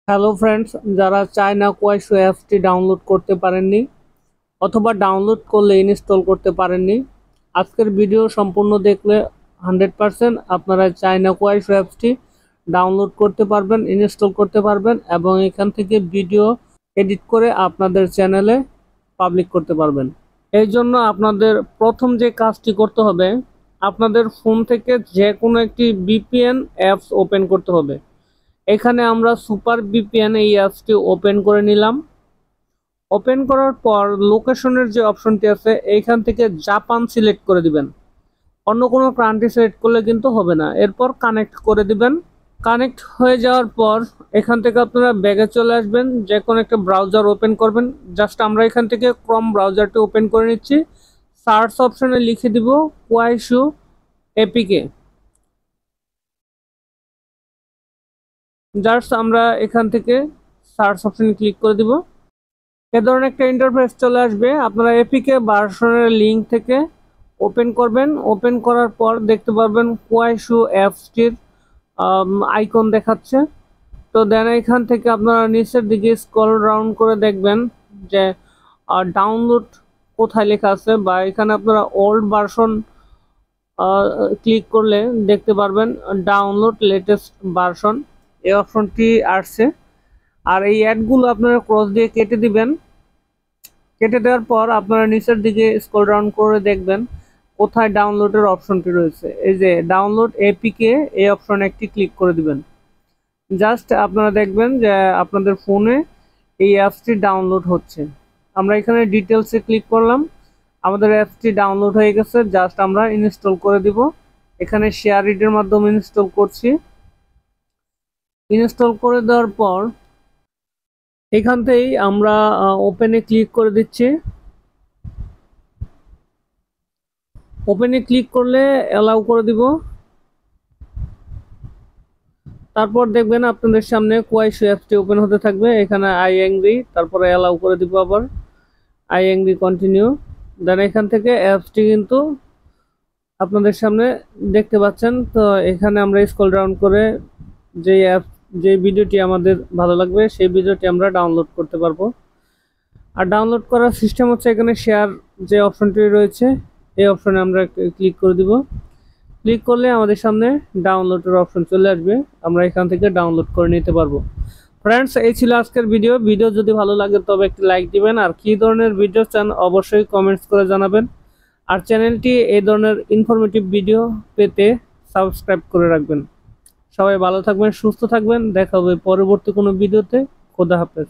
Hello friends, যারা China কোয়াইশো অ্যাপসটি download করতে পারেননি অথবা ডাউনলোড করলে ইনস্টল করতে পারেননি, আজকের ভিডিও সম্পূর্ণ দেখলে 100% আপনারা চায়না কোয়াইশো অ্যাপসটি ডাউনলোড করতে পারবেন, ইনস্টল করতে পারবেন এবং এখান থেকে ভিডিও এডিট করে আপনাদের চ্যানেলে পাবলিক করতে পারবেন। এই জন্য আপনাদের প্রথম যে কাজটি করতে হবে, আপনাদের ফোন থেকে যে কোনো একটি ভিপিএন অ্যাপস ওপেন করতে হবে। এখানে আমরা সুপার ভিপিএন এই অ্যাপসটি ওপেন করে নিলাম। ওপেন করার পর লোকেশনের যে অপশনটি আছে এইখান থেকে জাপান সিলেক্ট করে দিবেন। অন্য কোনো কান্ট্রি সিলেক্ট করলে কিন্তু হবে না। এরপর কানেক্ট করে দিবেন। কানেক্ট হয়ে যাওয়ার পর এখান থেকে আপনারা ব্যাগে চলে আসবেন, যে কোনো একটা ব্রাউজার ওপেন করবেন। জাস্ট আমরা এখান থেকে ক্রোম ব্রাউজারটি ওপেন করে নিচ্ছি। সার্চ অপশনে লিখে দিব কোয়াইশো এপিকে। জাস্ট আমরা এখান থেকে সার্চ অপশনে ক্লিক করে দিব। এ ধরনের একটা ইন্টারফেস চলে আসবে। আপনারা এপিকে ভার্সনের লিঙ্ক থেকে ওপেন করবেন। ওপেন করার পর দেখতে পারবেন কোয়াইশো অ্যাপসটির আইকন দেখাচ্ছে। তো দেন এখান থেকে আপনারা নিচের দিকে স্ক্রল ডাউন করে দেখবেন যে ডাউনলোড কোথায় লেখা আছে, বা এখানে আপনারা ওল্ড ভার্সন ক্লিক করলে দেখতে পারবেন ডাউনলোড লেটেস্ট ভার্সন এই অপশনটি আসছে। আর এই অ্যাডগুলো আপনারা ক্রস দিয়ে কেটে দিবেন। কেটে দেওয়ার পর আপনারা নিচের দিকে স্ক্রল ডাউন করে দেখবেন কোথায় ডাউনলোডের অপশনটি রয়েছে। এই যে ডাউনলোড এপিকে, এই অপশনে একটি ক্লিক করে দিবেন। জাস্ট আপনারা দেখবেন যে আপনাদের ফোনে এই অ্যাপসটি ডাউনলোড হচ্ছে। আমরা এখানে ডিটেলসে ক্লিক করলাম, আমাদের অ্যাপসটি ডাউনলোড হয়ে গেছে। জাস্ট আমরা ইনস্টল করে দিব। এখানে শেয়ার ইটের মাধ্যমে ইনস্টল করছি। ইনস্টল করে দেওয়ার পর এখান থেকেই আমরা ওপেনে ক্লিক করে দিচ্ছি। ওপেনে ক্লিক করলে অ্যালাউ করে দিব। তারপর দেখবেন আপনাদের সামনে কোয়াইশো অ্যাপসটি ওপেন হতে থাকবে। এখানে আই এগ্রি, তারপরে অ্যালাউ করে দিব, আবার আই এগ্রি, কন্টিনিউ। দেন এখান থেকে অ্যাপসটি কিন্তু আপনাদের সামনে দেখতে পাচ্ছেন। তো এখানে আমরা স্ক্রল ডাউন করে যে ভিডিওটি আমাদের ভালো লাগবে সেই ভিডিওটি আমরা ডাউনলোড করতে পারবো। আর ডাউনলোড করার সিস্টেম হচ্ছে এখানে শেয়ার যে অপশনটি রয়েছে এই অপশনে আমরা ক্লিক করে দিব। ক্লিক করলে আমাদের সামনে ডাউনলোডের অপশন চলে আসবে। আমরা এখান থেকে ডাউনলোড করে নিতে পারবো। ফ্রেন্ডস, এই ছিল আজকের ভিডিও যদি ভালো লাগে তবে একটি লাইক দিবেন। আর কি ধরনের ভিডিও চান অবশ্যই কমেন্টস করে জানাবেন। আর চ্যানেলটি এই ধরনের ইনফরমেটিভ ভিডিও পেতে সাবস্ক্রাইব করে রাখবেন। সবাই ভালো থাকবেন, সুস্থ থাকবেন। দেখা হবে পরবর্তী কোনো ভিডিওতে। খোদা হাফেজ।